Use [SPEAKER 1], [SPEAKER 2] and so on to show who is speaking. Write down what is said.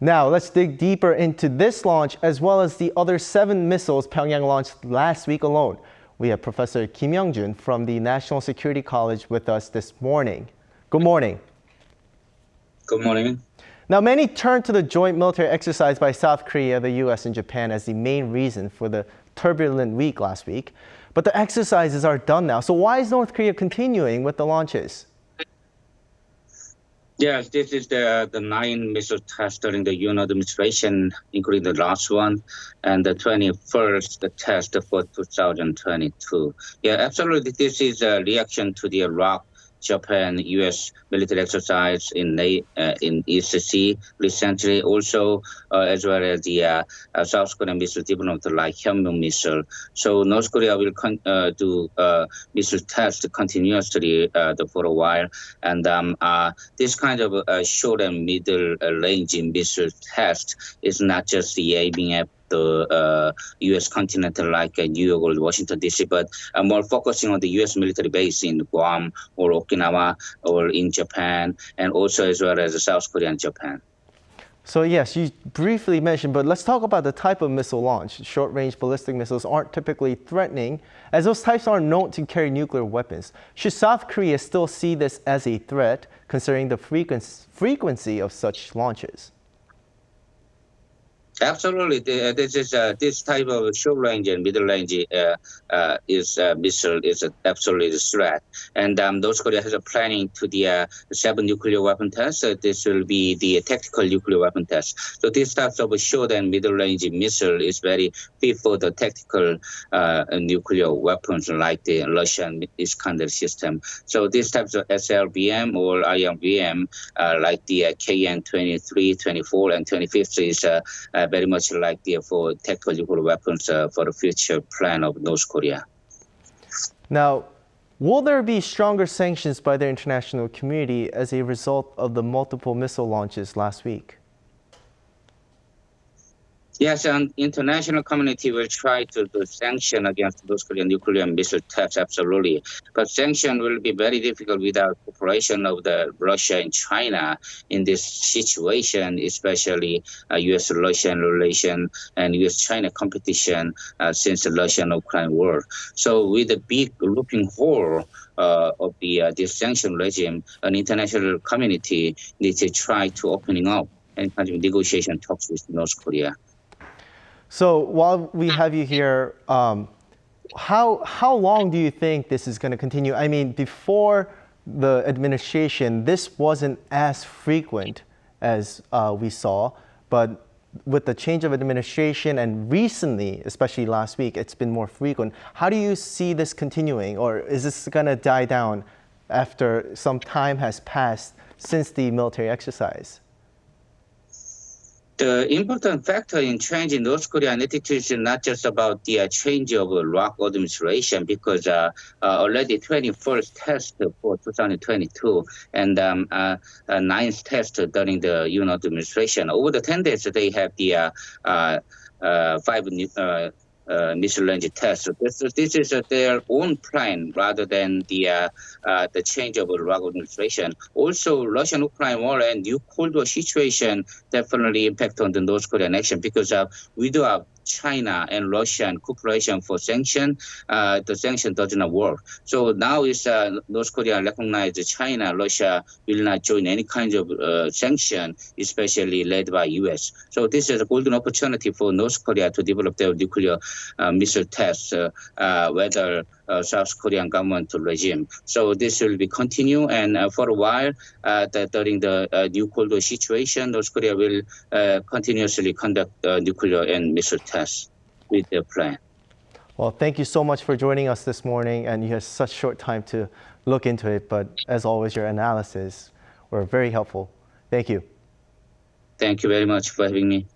[SPEAKER 1] Now, let's dig deeper into this launch as well as the other 7 missiles Pyongyang launched last week alone. We have Professor Kim Youngjun from the National Security College with us this morning. Good morning.
[SPEAKER 2] Good morning.
[SPEAKER 1] Now, many turn to the joint military exercise by South Korea, the U.S., and Japan as the main reason for the turbulent week last week. But the exercises are done now. So why is North Korea continuing with the launches?
[SPEAKER 2] Yes, this is the 9 missile tests during the Yoon administration, including the last one, and the 21st test for 2022. Yeah, absolutely. This is a reaction to the Iraq, Japan, U.S. military exercise in East Sea recently, also as well as the South Korean missile development like Pyeongyang missile. So North Korea will do missile tests continuously for a while, and this kind of short and middle range missile test is not just aiming at the U.S. continent like New York or Washington, D.C., but more focusing on the U.S. military base in Guam or Okinawa or in Japan, and also as well as South Korea and Japan.
[SPEAKER 1] So yes, you briefly mentioned, but let's talk about the type of missile launch. Short-range ballistic missiles aren't typically threatening, as those types are known to carry nuclear weapons. Should South Korea still see this as a threat, considering the frequency of such launches?
[SPEAKER 2] Absolutely, this type of short range and middle range missile is absolutely a threat. And North Korea has a planning to the 7 nuclear weapon tests. This will be the tactical nuclear weapon test. So this type of short and middle range missile is very fit for the tactical nuclear weapons like the Russian Iskander system. So these types of SLBM or IMBM like the KN-23, 24, and 25 is very much like for tactical nuclear weapons for the future plan of North Korea.
[SPEAKER 1] Now, will there be stronger sanctions by the international community as a result of the multiple missile launches last week?
[SPEAKER 2] Yes, and international community will try to do sanction against North Korean nuclear missile tests, absolutely. But sanction will be very difficult without cooperation of the Russia and China in this situation, especially U.S.-Russian relation and U.S.-China competition since the Russian-Ukraine war. So with the big looping hole of this sanction regime, an international community needs to try to opening up any kind of negotiation talks with North Korea.
[SPEAKER 1] So while we have you here, how long do you think this is going to continue? I mean, before the administration, this wasn't as frequent as we saw, but with the change of administration and recently, especially last week, it's been more frequent. How do you see this continuing, or is this going to die down after some time has passed since the military exercise?
[SPEAKER 2] The important factor in changing North Korean attitude is not just about the change of Iraq administration, because already 21st test for 2022 and 9th test during the Yoon administration. Over the 10 days, they have the 5 missile range tests. This is their own plan rather than the change of Iraq administration. Also, Russian-Ukraine war and new Cold War situation definitely impact on the North Korean action, because we do have China and Russian cooperation for sanction. The sanction does not work. So now is North Korea recognize China, Russia will not join any kind of sanction, especially led by U.S. So this is a golden opportunity for North Korea to develop their nuclear missile tests, whether South Korean government regime. So this will be continue, and for a while, during the new Cold War situation, North Korea will continuously conduct nuclear and missile tests with their plan.
[SPEAKER 1] Well, thank you so much for joining us this morning, and you had such short time to look into it, but as always, your analysis were very helpful. Thank you.
[SPEAKER 2] Thank you very much for having me.